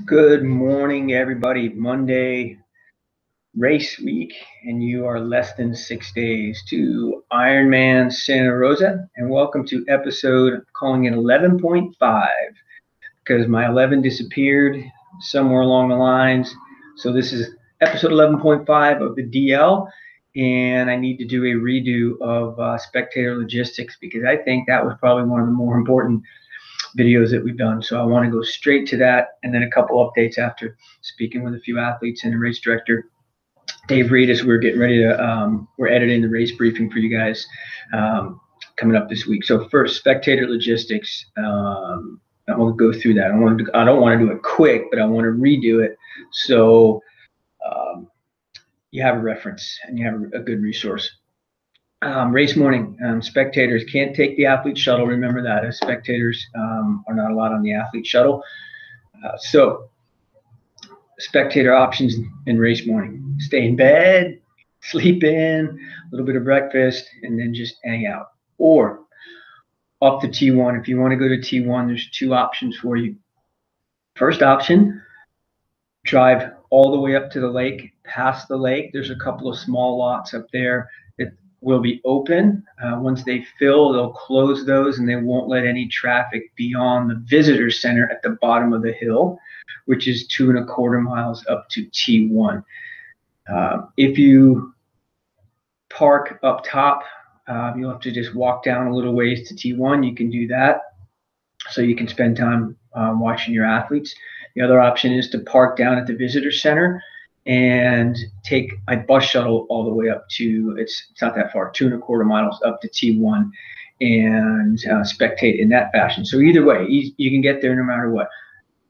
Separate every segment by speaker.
Speaker 1: Good morning, everybody. Monday race week, and you are less than 6 days to Ironman Santa Rosa. And welcome to episode, I'm calling it 11.5, because my 11 disappeared somewhere along the lines. So this is episode 11.5 of the DL, and I need to do a redo of Spectator Logistics because I think that was probably one of the more important videos that we've done. So I want to go straight to that, and then a couple updates after speaking with a few athletes and the race director, Dave Reed, as we're getting ready to, we're editing the race briefing for you guys coming up this week. So first, Spectator Logistics. I want to go through that. I don't want to do it quick, but I want to redo it so you have a reference and you have a good resource. Race morning, spectators can't take the athlete shuttle. Remember that, as spectators are not allowed on the athlete shuttle. So spectator options in race morning: stay in bed, sleep in, a little bit of breakfast, and then just hang out. Or up to T1. If you want to go to T1, there's two options for you. First option, drive all the way up to the lake, past the lake. There's a couple of small lots up there that will be open. Once they fill, they'll close those, and they won't let any traffic beyond the visitor center at the bottom of the hill, which is 2.25 miles up to T1. If you park up top, you'll have to just walk down a little ways to T1. You can do that, so you can spend time watching your athletes. The other option is to park down at the visitor center and take a bus shuttle all the way up to, it's not that far, 2.25 miles up to T1, and spectate in that fashion. So either way, you can get there no matter what.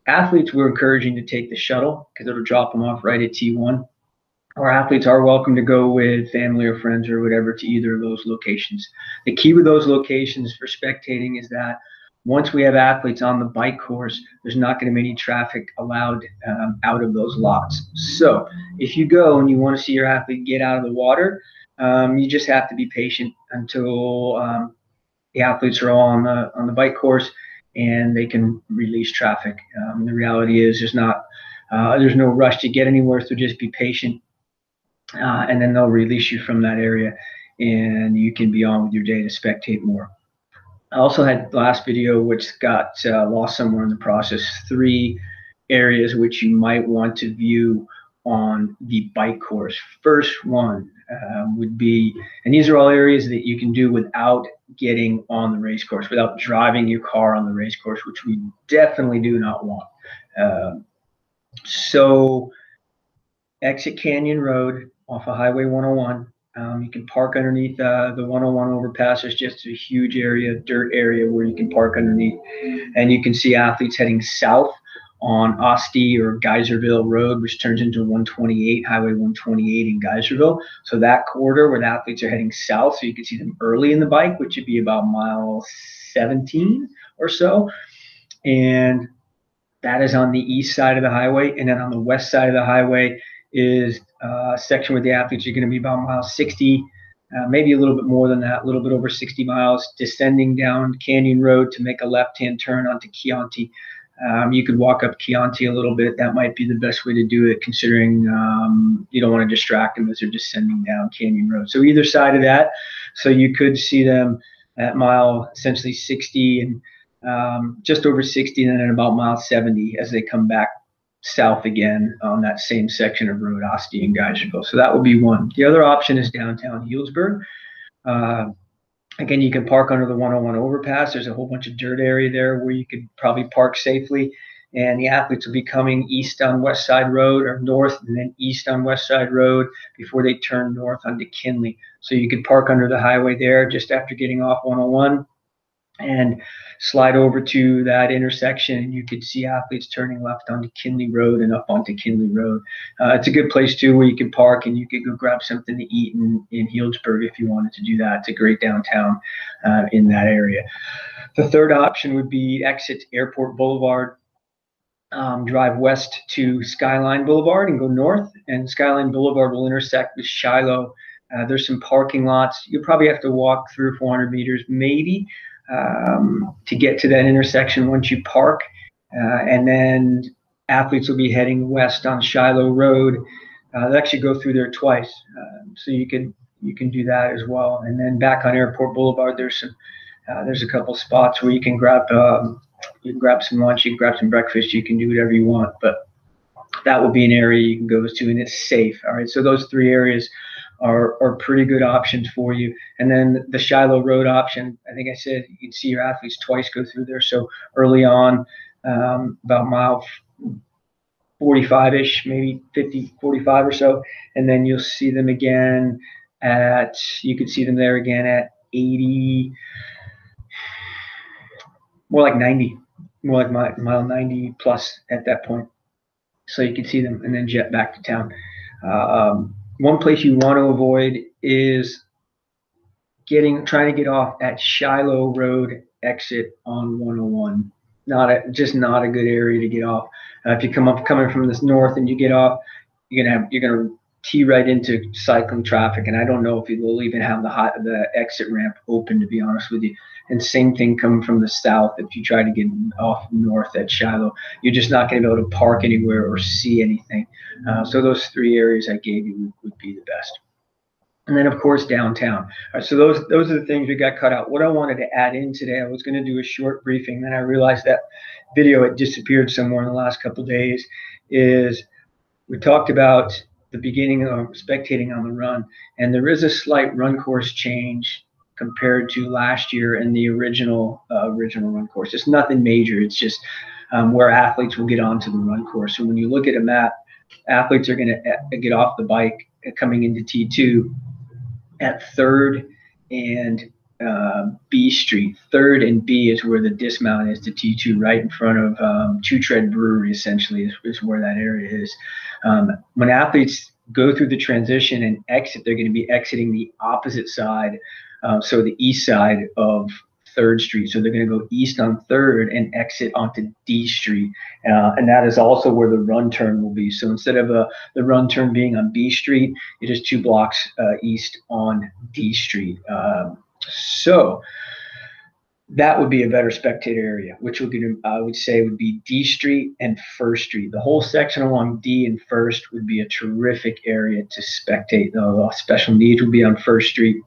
Speaker 1: Athletes, we're encouraging to take the shuttle because it'll drop them off right at T1. Our athletes are welcome to go with family or friends or whatever to either of those locations. The key with those locations for spectating is that once we have athletes on the bike course, there's not going to be any traffic allowed out of those lots. So if you go and you want to see your athlete get out of the water, you just have to be patient until the athletes are all on the bike course and they can release traffic. The reality is there's no rush to get anywhere, so just be patient, and then they'll release you from that area and you can be on with your day to spectate more. I also had the last video, which got lost somewhere in the process, 3 areas which you might want to view on the bike course. First one would be, and these are all areas that you can do without getting on the race course, without driving your car on the race course, which we definitely do not want. So exit Canyon Road off of Highway 101. You can park underneath the 101 overpass. There's just a huge area, dirt area, where you can park underneath. And you can see athletes heading south on Osti or Geyserville Road, which turns into 128, Highway 128 in Geyserville. So that corridor where the athletes are heading south, so you can see them early in the bike, which would be about mile 17 or so. And that is on the east side of the highway. And then on the west side of the highway is a section where the athletes are going to be about mile 60, maybe a little bit more than that, a little bit over 60 miles, descending down Canyon Road to make a left-hand turn onto Chianti. You could walk up Chianti a little bit. That might be the best way to do it, considering you don't want to distract them as they're descending down Canyon Road. So either side of that, so you could see them at mile essentially 60 and just over 60, and then at about mile 70 as they come back south again on that same section of road, Osti and Geyserville. So that would be one. The other option is downtown Healdsburg. Again, you can park under the 101 overpass. There's a whole bunch of dirt area there where you could probably park safely, and the athletes will be coming east on West Side Road, or north and then east on West Side Road before they turn north onto Kinley. So you could park under the highway there just after getting off 101 and slide over to that intersection, and you could see athletes turning left onto Kinley Road and up onto Kinley Road. It's a good place too where you can park and you could go grab something to eat in Healdsburg if you wanted to do that. It's a great downtown in that area. The third option would be exit Airport Boulevard, drive west to Skyline Boulevard and go north, and Skyline Boulevard will intersect with Shiloh. There's some parking lots. You'll probably have to walk 300 or 400 meters maybe to get to that intersection once you park. And then athletes will be heading west on Shiloh Road. They actually go through there twice, so you can do that as well. And then back on Airport Boulevard, there's a couple spots where you can grab some lunch, you can grab some breakfast, you can do whatever you want. But that will be an area you can go to, and it's safe. All right, so those three areas are pretty good options for you. And then the Shiloh Road option, I think I said you can see your athletes twice go through there. So early on, about mile 45-ish, maybe 50, 45 or so, and then you'll see them again you could see them there again at 80, more like 90, more like mile 90 plus at that point. So you can see them and then jet back to town. One place you want to avoid is trying to get off at Shiloh Road exit on 101. Just not a good area to get off. If you coming from this north and you get off, you're gonna tee right into cycling traffic, and I don't know if you'll even have the exit ramp open, to be honest with you. And same thing coming from the south. If you try to get off north at Shiloh, you're just not going to be able to park anywhere or see anything. So those three areas I gave you would be the best. And then, of course, downtown. All right, so those are the things we got cut out. What I wanted to add in today, I was going to do a short briefing. Then I realized that video had disappeared somewhere in the last couple of days. Is we talked about the beginning of spectating on the run, and there is a slight run course change compared to last year in the original run course. It's nothing major. It's just where athletes will get onto the run course. So when you look at a map, athletes are going to get off the bike coming into T2 at 3rd and B Street. 3rd and B is where the dismount is to T2, right in front of Two Tread Brewery, essentially, is where that area is. When athletes go through the transition and exit, they're going to be exiting the opposite side, so the east side of 3rd Street. So they're going to go east on 3rd and exit onto D Street. And that is also where the run turn will be. So instead of the run turn being on B Street, it is 2 blocks east on D Street. So that would be a better spectator area, which I would say would be D Street and 1st Street. The whole section along D and 1st would be a terrific area to spectate. The special needs will be on 1st Street.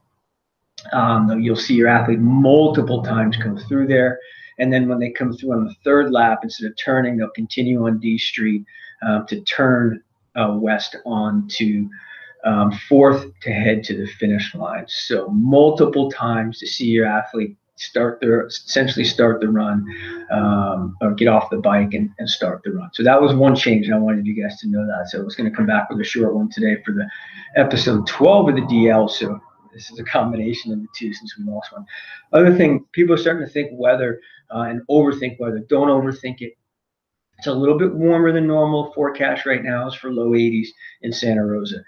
Speaker 1: You'll see your athlete multiple times come through there. And then when they come through on the 3rd lap, instead of turning, they'll continue on D Street to turn west onto 4th to head to the finish line. So multiple times to see your athlete essentially start the run, or get off the bike and start the run. So that was one change, and I wanted you guys to know that. So I was going to come back with a short one today for the episode 12 of the DL. So this is a combination of the two since we lost one. Other thing, people are starting to think weather and overthink weather. Don't overthink it. It's a little bit warmer than normal. Forecast right now is for low 80s in Santa Rosa.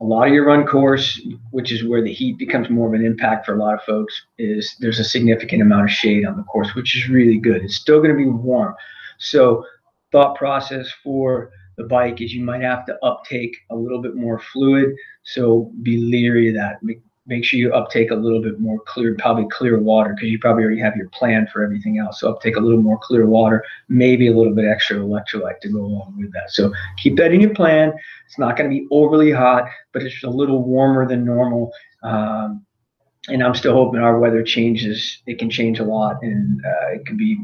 Speaker 1: A lot of your run course, which is where the heat becomes more of an impact for a lot of folks, is there's a significant amount of shade on the course, which is really good. It's still going to be warm. So thought process for the bike is you might have to uptake a little bit more fluid. So be leery of that. Make sure you uptake a little bit more probably clear water, because you probably already have your plan for everything else. So uptake a little more clear water, maybe a little bit extra electrolyte to go along with that. So keep that in your plan. It's not going to be overly hot, but it's a little warmer than normal. And I'm still hoping our weather changes. It can change a lot, and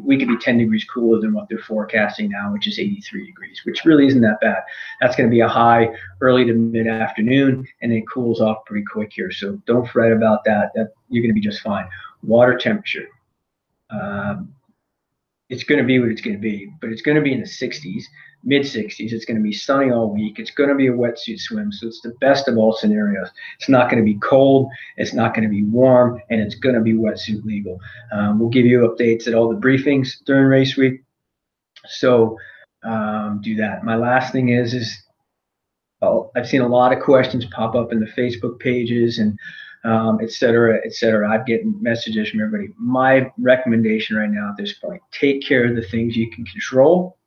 Speaker 1: we could be 10 degrees cooler than what they're forecasting now, which is 83 degrees, which really isn't that bad. That's going to be a high early to mid-afternoon, and it cools off pretty quick here. So don't fret about that. You're going to be just fine. Water temperature. It's going to be what it's going to be, but it's going to be in the 60s, mid-60s. It's going to be sunny all week. It's going to be a wetsuit swim, so it's the best of all scenarios. It's not going to be cold, it's not going to be warm, and it's going to be wetsuit legal. We'll give you updates at all the briefings during race week, so do that. My last thing is I've seen a lot of questions pop up in the Facebook pages and et cetera, et cetera. I've getting messages from everybody. My recommendation right now at this point, take care of the things you can control.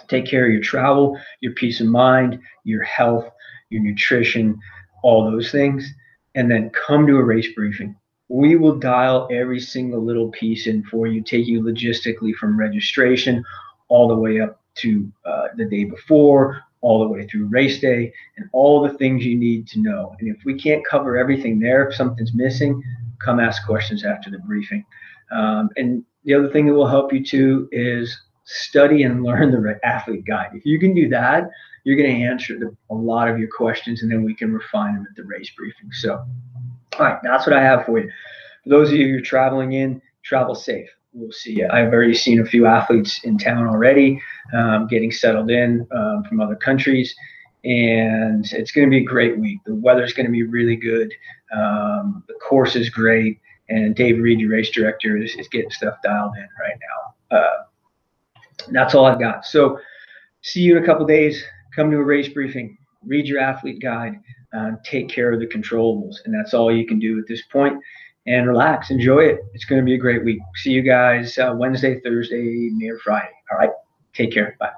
Speaker 1: Take care of your travel, your peace of mind, your health, your nutrition, all those things, and then come to a race briefing. We will dial every single little piece in for you, take you logistically from registration all the way up to the day before, all the way through race day, and all the things you need to know. And if we can't cover everything there, if something's missing, come ask questions after the briefing. And the other thing that will help you too is study and learn the athlete guide. If you can do that, you're going to answer a lot of your questions, and then we can refine them at the race briefing. So, all right, that's what I have for you. For those of you who are traveling in, travel safe. We'll see you. I've already seen a few athletes in town already, getting settled in from other countries, and it's going to be a great week. The weather's going to be really good. The course is great, and Dave Reed, your race director, is getting stuff dialed in right now. That's all I've got. So see you in a couple of days. Come to a race briefing, read your athlete guide, take care of the controllables. And that's all you can do at this point. And relax, enjoy it. It's going to be a great week. See you guys Wednesday, Thursday, maybe Friday. All right. Take care. Bye.